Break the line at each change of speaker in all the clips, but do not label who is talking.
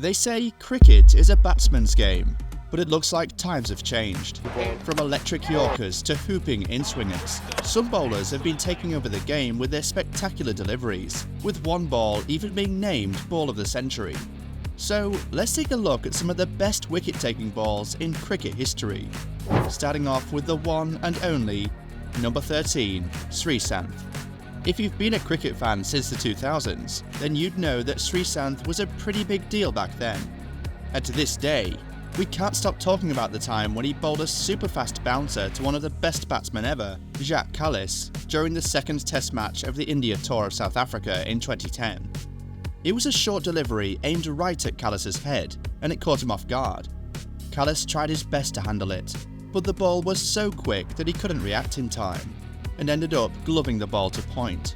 They say cricket is a batsman's game, but it looks like times have changed. From electric Yorkers to hooping in-swingers, some bowlers have been taking over the game with their spectacular deliveries, with one ball even being named Ball of the Century. So let's take a look at some of the best wicket-taking balls in cricket history. Starting off with the one and only number 13, Sreesanth. If you've been a cricket fan since the 2000s, then you'd know that Sreesanth was a pretty big deal back then. And to this day, we can't stop talking about the time when he bowled a super fast bouncer to one of the best batsmen ever, Jacques Kallis, during the second test match of the India Tour of South Africa in 2010. It was a short delivery aimed right at Kallis's head, and it caught him off guard. Kallis tried his best to handle it, but the ball was so quick that he couldn't react in time, and ended up gloving the ball to point.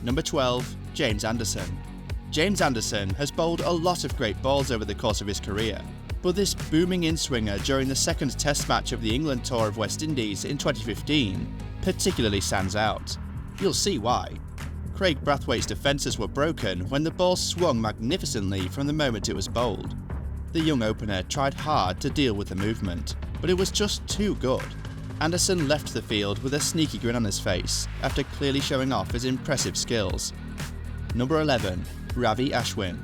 Number 12, James Anderson. James Anderson has bowled a lot of great balls over the course of his career, but this booming in-swinger during the second test match of the England Tour of West Indies in 2015 particularly stands out. You'll see why. Craig Brathwaite's defences were broken when the ball swung magnificently from the moment it was bowled. The young opener tried hard to deal with the movement, but it was just too good. Anderson left the field with a sneaky grin on his face after clearly showing off his impressive skills. Number 11, Ravi Ashwin.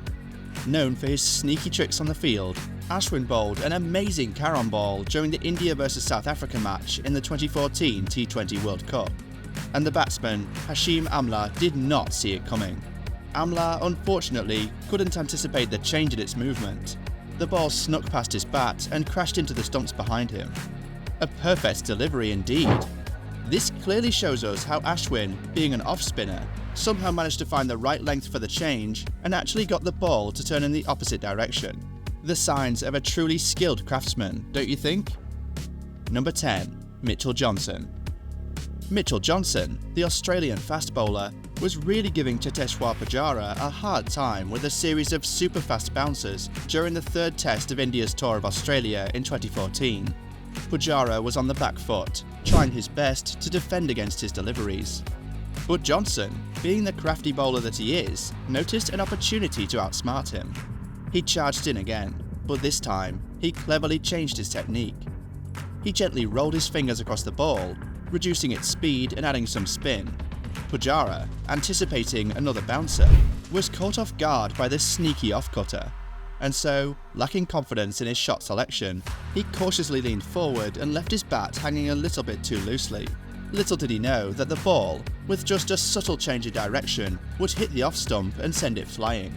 Known for his sneaky tricks on the field, Ashwin bowled an amazing carom ball during the India vs South Africa match in the 2014 T20 World Cup, and the batsman Hashim Amla did not see it coming. Amla unfortunately couldn't anticipate the change in its movement. The ball snuck past his bat and crashed into the stumps behind him. A perfect delivery indeed. This clearly shows us how Ashwin, being an off-spinner, somehow managed to find the right length for the change and actually got the ball to turn in the opposite direction. The signs of a truly skilled craftsman, don't you think? Number 10, Mitchell Johnson. Mitchell Johnson, the Australian fast bowler, was really giving Cheteshwar Pujara a hard time with a series of super fast bouncers during the third test of India's Tour of Australia in 2014. Pujara was on the back foot, trying his best to defend against his deliveries. But Johnson, being the crafty bowler that he is, noticed an opportunity to outsmart him. He charged in again, but this time, he cleverly changed his technique. He gently rolled his fingers across the ball, reducing its speed and adding some spin. Pujara, anticipating another bouncer, was caught off guard by this sneaky off-cutter, and so, lacking confidence in his shot selection, he cautiously leaned forward and left his bat hanging a little bit too loosely. Little did he know that the ball, with just a subtle change of direction, would hit the off-stump and send it flying.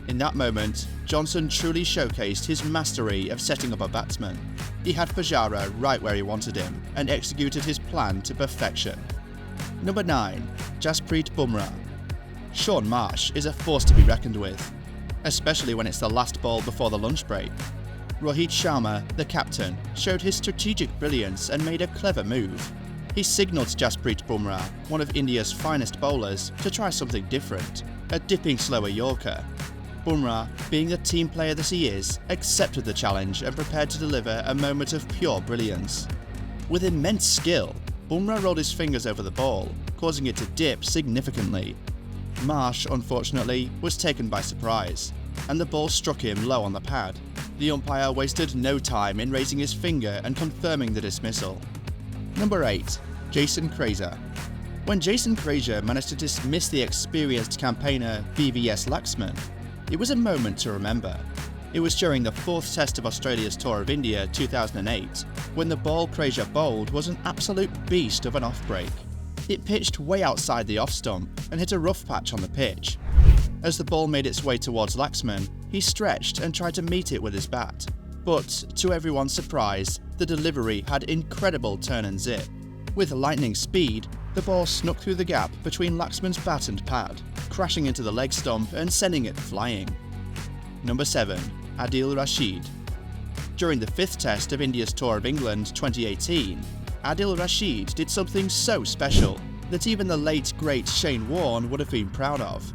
In that moment, Johnson truly showcased his mastery of setting up a batsman. He had Pujara right where he wanted him, and executed his plan to perfection. Number 9, Jasprit Bumrah. Shaun Marsh is a force to be reckoned with, especially when it's the last ball before the lunch break. Rohit Sharma, the captain, showed his strategic brilliance and made a clever move. He signalled Jasprit Bumrah, one of India's finest bowlers, to try something different, a dipping slower Yorker. Bumrah, being the team player that he is, accepted the challenge and prepared to deliver a moment of pure brilliance. With immense skill, Bumrah rolled his fingers over the ball, causing it to dip significantly. Marsh, unfortunately, was taken by surprise, and the ball struck him low on the pad. The umpire wasted no time in raising his finger and confirming the dismissal. Number 8, Jason Krejza. When Jason Krejza managed to dismiss the experienced campaigner VVS Laxman, it was a moment to remember. It was during the fourth test of Australia's Tour of India 2008, when the ball Krejza bowled was an absolute beast of an off-break. It pitched way outside the off-stump and hit a rough patch on the pitch. As the ball made its way towards Laxman, he stretched and tried to meet it with his bat. But, to everyone's surprise, the delivery had incredible turn and zip. With lightning speed, the ball snuck through the gap between Laxman's bat and pad, crashing into the leg stump and sending it flying. Number 7, Adil Rashid. During the fifth test of India's Tour of England 2018, Adil Rashid did something so special that even the late great Shane Warne would have been proud of.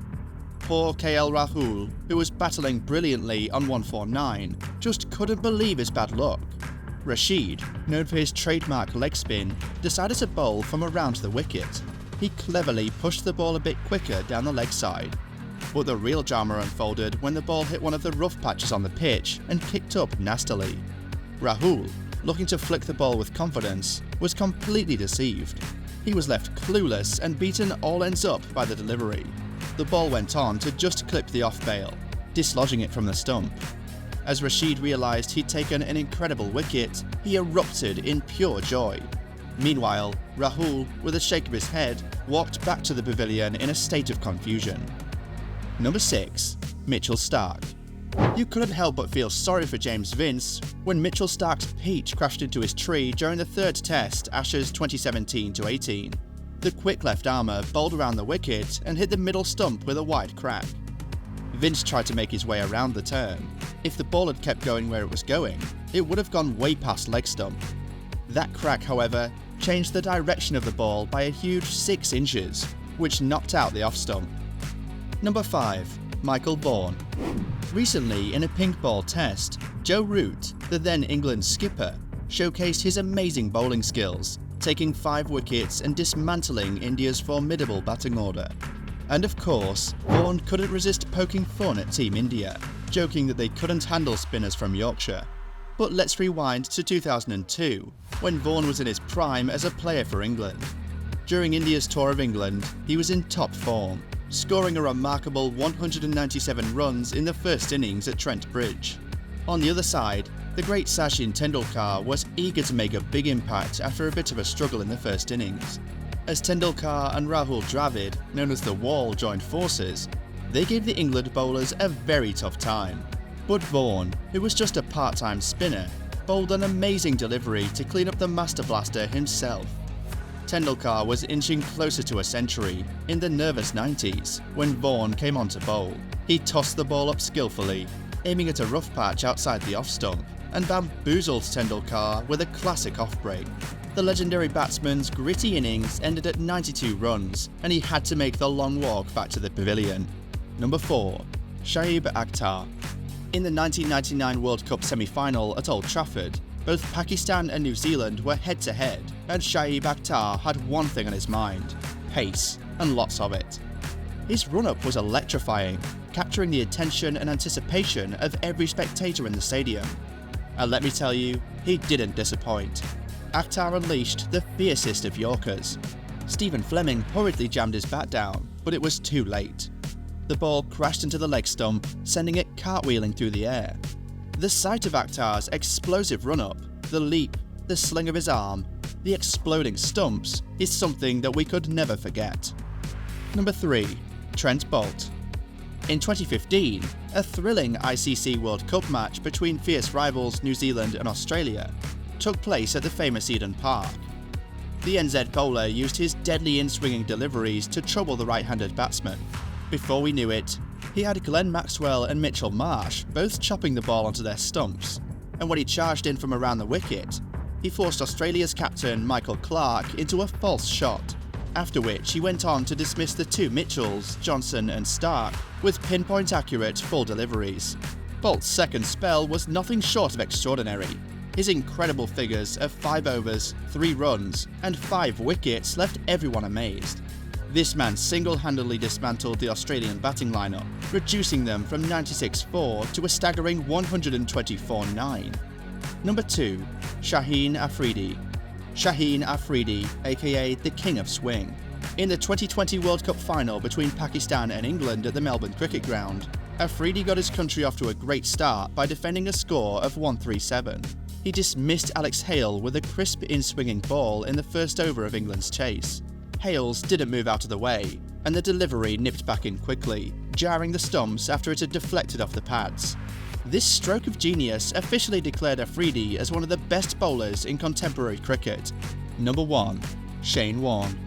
Poor KL Rahul, who was battling brilliantly on 149, just couldn't believe his bad luck. Rashid, known for his trademark leg spin, decided to bowl from around the wicket. He cleverly pushed the ball a bit quicker down the leg side. But the real drama unfolded when the ball hit one of the rough patches on the pitch and kicked up nastily. Rahul, looking to flick the ball with confidence, was completely deceived. He was left clueless and beaten all ends up by the delivery. The ball went on to just clip the off-bail, dislodging it from the stump. As Rashid realised he'd taken an incredible wicket, he erupted in pure joy. Meanwhile, Rahul, with a shake of his head, walked back to the pavilion in a state of confusion. Number 6. Mitchell Starc. You couldn't help but feel sorry for James Vince when Mitchell Starc's peach crashed into his tree during the third test, Ashes 2017-18. The quick left armour bowled around the wicket and hit the middle stump with a wide crack. Vince tried to make his way around the turn. If the ball had kept going where it was going, it would have gone way past leg stump. That crack, however, changed the direction of the ball by a huge 6 inches, which knocked out the off stump. Number 5. Michael Vaughan. Recently, in a pink ball test, Joe Root, the then England skipper, showcased his amazing bowling skills, taking 5 wickets and dismantling India's formidable batting order. And of course, Vaughan couldn't resist poking fun at Team India, joking that they couldn't handle spinners from Yorkshire. But let's rewind to 2002, when Vaughan was in his prime as a player for England. During India's tour of England, he was in top form, scoring a remarkable 197 runs in the first innings at Trent Bridge. On the other side, the great Sachin Tendulkar was eager to make a big impact after a bit of a struggle in the first innings. As Tendulkar and Rahul Dravid, known as the Wall, joined forces, they gave the England bowlers a very tough time. But Vaughan, who was just a part-time spinner, bowled an amazing delivery to clean up the Master Blaster himself. Tendulkar was inching closer to a century in the nervous 90s when Vaughan came on to bowl. He tossed the ball up skillfully, aiming at a rough patch outside the off stump, and bamboozled Tendulkar with a classic off-break. The legendary batsman's gritty innings ended at 92 runs, and he had to make the long walk back to the pavilion. Number 4. Shoaib Akhtar. In the 1999 World Cup semi-final at Old Trafford, both Pakistan and New Zealand were head-to-head, and Shoaib Akhtar had one thing on his mind: pace, and lots of it. His run-up was electrifying, capturing the attention and anticipation of every spectator in the stadium. And let me tell you, he didn't disappoint. Akhtar unleashed the fiercest of Yorkers. Stephen Fleming hurriedly jammed his bat down, but it was too late. The ball crashed into the leg stump, sending it cartwheeling through the air. The sight of Akhtar's explosive run-up, the leap, the sling of his arm, the exploding stumps, is something that we could never forget. Number 3. Trent Boult. In 2015, a thrilling ICC World Cup match between fierce rivals New Zealand and Australia took place at the famous Eden Park. The NZ bowler used his deadly in-swinging deliveries to trouble the right-handed batsman. Before we knew it, he had Glenn Maxwell and Mitchell Marsh both chopping the ball onto their stumps, and when he charged in from around the wicket, he forced Australia's captain Michael Clarke into a false shot, after which he went on to dismiss the two Mitchells, Johnson and Starc, with pinpoint accurate full deliveries. Boult's second spell was nothing short of extraordinary. His incredible figures of 5 overs, 3 runs, and 5 wickets left everyone amazed. This man single-handedly dismantled the Australian batting lineup, reducing them from 96-4 to a staggering 124-9. Number 2. Shaheen Afridi. Shaheen Afridi, aka the King of Swing. In the 2020 World Cup final between Pakistan and England at the Melbourne Cricket Ground, Afridi got his country off to a great start by defending a score of 137. He dismissed Alex Hale with a crisp in-swinging ball in the first over of England's chase. Hales didn't move out of the way, and the delivery nipped back in quickly, jarring the stumps after it had deflected off the pads. This stroke of genius officially declared Afridi as one of the best bowlers in contemporary cricket. Number 1. Shane Warne.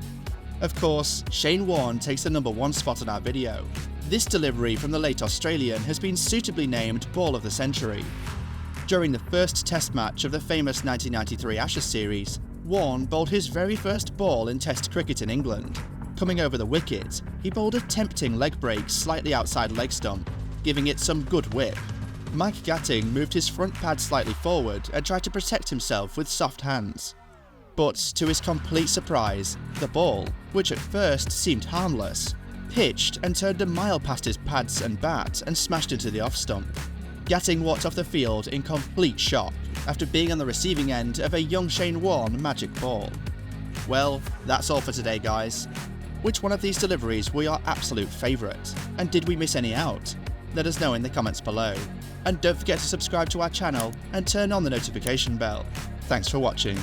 Of course, Shane Warne takes the number 1 spot on our video. This delivery from the late Australian has been suitably named Ball of the Century. During the first test match of the famous 1993 Ashes series, Warne bowled his very first ball in Test cricket in England. Coming over the wicket, he bowled a tempting leg break slightly outside leg stump, giving it some good whip. Mike Gatting moved his front pad slightly forward and tried to protect himself with soft hands. But to his complete surprise, the ball, which at first seemed harmless, pitched and turned a mile past his pads and bat and smashed into the off stump. Gatting walked off the field in complete shock after being on the receiving end of a young Shane Warne magic ball. Well, that's all for today, guys. Which one of these deliveries were your absolute favourite? And did we miss any out? Let us know in the comments below. And don't forget to subscribe to our channel and turn on the notification bell. Thanks for watching.